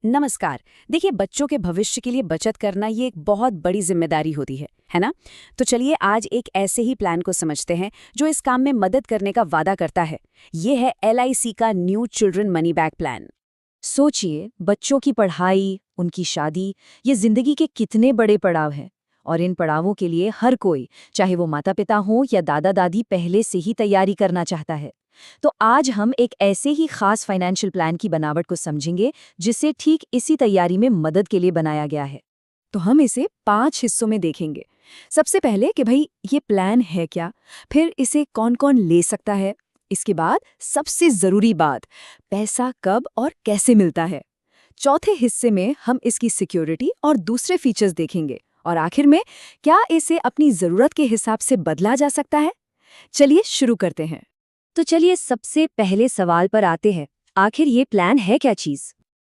नमस्कार। देखिए, बच्चों के भविष्य के लिए बचत करना ये एक बहुत बड़ी जिम्मेदारी होती है ना? तो चलिए आज एक ऐसे ही प्लान को समझते हैं जो इस काम में मदद करने का वादा करता है। ये है LIC का new children money back plan. सोचिए, बच्चों की पढ़ाई, उनकी शादी, ये जिंदगी के कितने बड़े पड़ाव हैं। और इन पड़ावों के लिए हर कोई, चाहे वो माता पिता हो या दादा दादी, पहले से ही तैयारी करना चाहता है। तो आज हम एक ऐसे ही खास फाइनेंशियल प्लान की बनावट को समझेंगे जिसे ठीक इसी तैयारी में मदद के लिए बनाया गया है। तो हम इसे 5 हिस्सों में देखेंगे। सबसे पहले कि भाई ये प्लान है क्या, फिर इसे कौन कौन ले सकता है, इसके बाद सबसे जरूरी बात, पैसा कब और कैसे मिलता है। चौथे हिस्से में हम इसकी सिक्योरिटी और दूसरे फीचर्स देखेंगे, और आखिर में क्या इसे अपनी जरूरत के हिसाब से बदला जा सकता है। चलिए शुरू करते हैं। तो चलिए सबसे पहले सवाल पर आते हैं, आखिर ये प्लान है क्या चीज।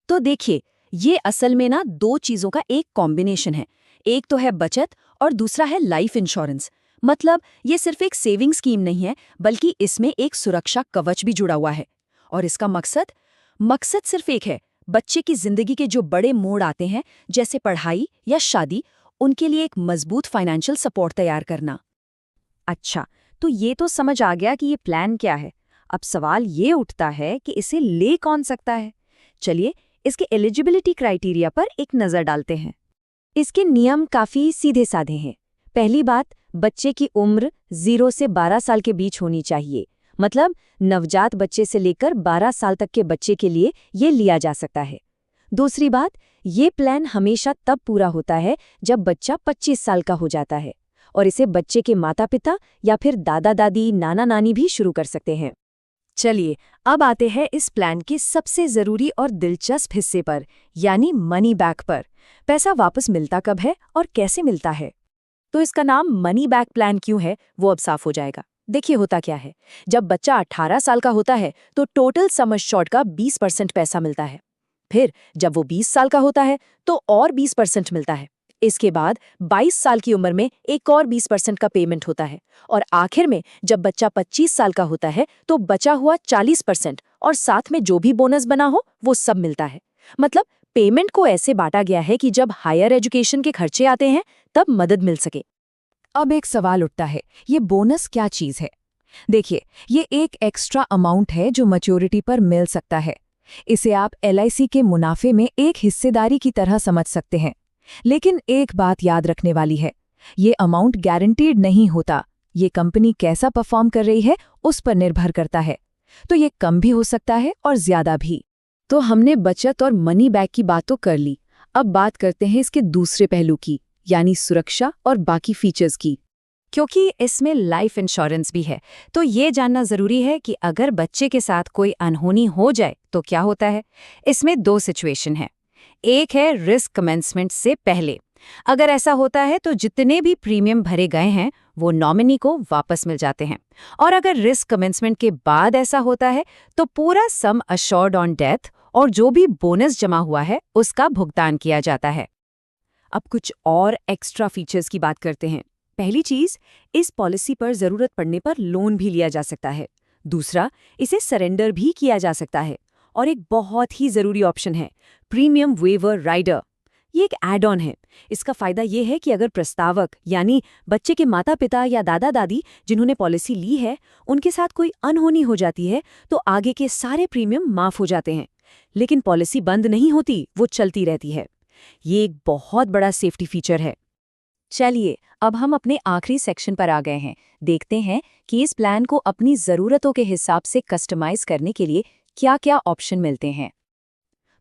तो देखिए, ये असल में ना दो चीजों का एक कॉम्बिनेशन है। एक तो है बचत और दूसरा है लाइफ इंश्योरेंस। मतलब ये सिर्फ एक सेविंग स्कीम नहीं है, बल्कि इसमें एक सुरक्षा कवच भी जुड़ा हुआ है। और इसका मकसद मकसद सिर्फ एक है, बच्चे की जिंदगी के जो बड़े मोड़ आते हैं, जैसे पढ़ाई या शादी, उनके लिए एक मजबूत फाइनेंशियल सपोर्ट तैयार करना। अच्छा, तो ये तो समझ आ गया कि ये प्लान क्या है। अब सवाल ये उठता है कि इसे ले कौन सकता है। चलिए इसके एलिजिबिलिटी क्राइटेरिया पर एक नज़र डालते हैं। इसके नियम काफ़ी सीधे साधे हैं। पहली बात, बच्चे की उम्र 0 से 12 साल के बीच होनी चाहिए। मतलब नवजात बच्चे से लेकर 12 साल तक के बच्चे के लिए ये लिया जा सकता है। दूसरी बात, ये प्लान हमेशा तब पूरा होता है जब बच्चा 25 साल का हो जाता है, और इसे बच्चे के माता पिता या फिर दादा दादी, नाना नानी भी शुरू कर सकते हैं। चलिए अब आते हैं इस प्लान के सबसे जरूरी और दिलचस्प हिस्से पर, यानी मनी बैक पर। पैसा वापस मिलता कब है और कैसे मिलता है। तो इसका नाम मनी बैक प्लान क्यों है, वो अब साफ हो जाएगा। देखिए होता क्या है, जब बच्चा 18 साल का होता है तो टोटल सम एश्योर्ड का 20% पैसा मिलता है। फिर जब वो 20 साल का होता है तो और 20% मिलता है। इसके बाद 22 साल की उम्र में एक और 20% का पेमेंट होता है, और आखिर में जब बच्चा 25 साल का होता है तो बचा हुआ 40% और साथ में जो भी बोनस बना हो वो सब मिलता है। मतलब पेमेंट को ऐसे बांटा गया है कि जब हायर एजुकेशन के खर्चे आते हैं तब मदद मिल सके। अब एक सवाल उठता है, ये बोनस क्या चीज है। देखिए, ये एक एक्स्ट्रा अमाउंट है जो मैच्योरिटी पर मिल सकता है। इसे आप LIC के मुनाफे में एक हिस्सेदारी की तरह समझ सकते हैं। लेकिन एक बात याद रखने वाली है, ये अमाउंट गारंटीड नहीं होता। ये कंपनी कैसा परफॉर्म कर रही है उस पर निर्भर करता है। तो ये कम भी हो सकता है और ज्यादा भी। तो हमने बचत और मनी बैक की बात तो कर ली। अब बात करते हैं इसके दूसरे पहलू की, यानी सुरक्षा और बाकी फीचर्स की। क्योंकि इसमें लाइफ इंश्योरेंस भी है, तो ये जानना जरूरी है कि अगर बच्चे के साथ कोई अनहोनी हो जाए तो क्या होता है। इसमें 2 सिचुएशन है। एक है रिस्क कमेंसमेंट से पहले। अगर ऐसा होता है तो जितने भी प्रीमियम भरे गए हैं वो नॉमिनी को वापस मिल जाते हैं। और अगर रिस्क कमेंसमेंट के बाद ऐसा होता है तो पूरा सम अश्योर्ड ऑन डेथ और जो भी बोनस जमा हुआ है उसका भुगतान किया जाता है। अब कुछ और एक्स्ट्रा फीचर्स की बात करते हैं। पहली चीज, इस पॉलिसी पर जरूरत पड़ने पर लोन भी लिया जा सकता है। दूसरा, इसे सरेंडर भी किया जा सकता है। और एक बहुत ही जरूरी ऑप्शन है, प्रीमियम वेवर राइडर। ये एक एड ऑन है। इसका फायदा ये है कि अगर प्रस्तावक यानी बच्चे के माता पिता या दादा दादी जिन्होंने पॉलिसी ली है, उनके साथ कोई अनहोनी हो जाती है तो आगे के सारे प्रीमियम माफ हो जाते हैं। लेकिन पॉलिसी बंद नहीं होती, वो चलती रहती है। ये एक बहुत बड़ा सेफ्टी फीचर है। चलिए अब हम अपने आखिरी सेक्शन पर आ गए हैं। देखते हैं कि इस प्लान को अपनी ज़रूरतों के हिसाब से कस्टमाइज करने के लिए क्या-क्या ऑप्शन मिलते हैं।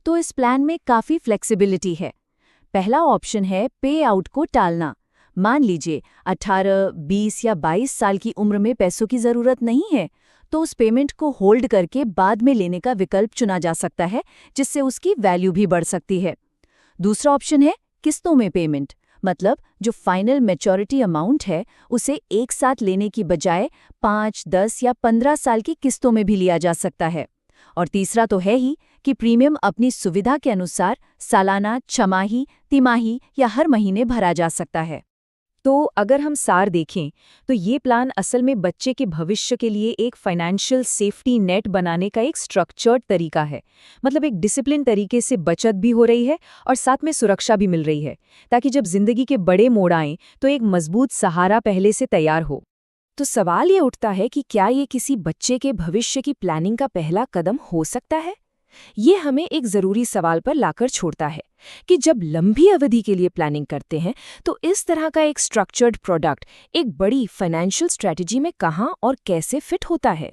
तो इस प्लान में काफ़ी फ्लेक्सिबिलिटी है। पहला ऑप्शन है पे आउट को टालना। मान लीजिए 18, 20 या 22 साल की उम्र में पैसों की ज़रूरत नहीं है, तो उस पेमेंट को होल्ड करके बाद में लेने का विकल्प चुना जा सकता है, जिससे उसकी वैल्यू भी बढ़ सकती है। दूसरा ऑप्शन है किस्तों में पेमेंट। मतलब जो फाइनल मैच्योरिटी अमाउंट है उसे एक साथ लेने की बजाय 5, 10 या 15 साल की किस्तों में भी लिया जा सकता है। और तीसरा तो है ही कि प्रीमियम अपनी सुविधा के अनुसार सालाना, छमाही, तिमाही या हर महीने भरा जा सकता है। तो अगर हम सार देखें तो ये प्लान असल में बच्चे के भविष्य के लिए एक फाइनेंशियल सेफ्टी नेट बनाने का एक स्ट्रक्चर्ड तरीका है। मतलब एक डिसिप्लिन तरीके से बचत भी हो रही है और साथ में सुरक्षा भी मिल रही है, ताकि जब जिंदगी के बड़े मोड़ आएं तो एक मजबूत सहारा पहले से तैयार हो। तो सवाल ये उठता है कि क्या ये किसी बच्चे के भविष्य की प्लानिंग का पहला कदम हो सकता है? ये हमें एक जरूरी सवाल पर लाकर छोड़ता है कि जब लंबी अवधि के लिए प्लानिंग करते हैं तो इस तरह का एक स्ट्रक्चर्ड प्रोडक्ट एक बड़ी फाइनेंशियल स्ट्रेटजी में कहाँ और कैसे फिट होता है।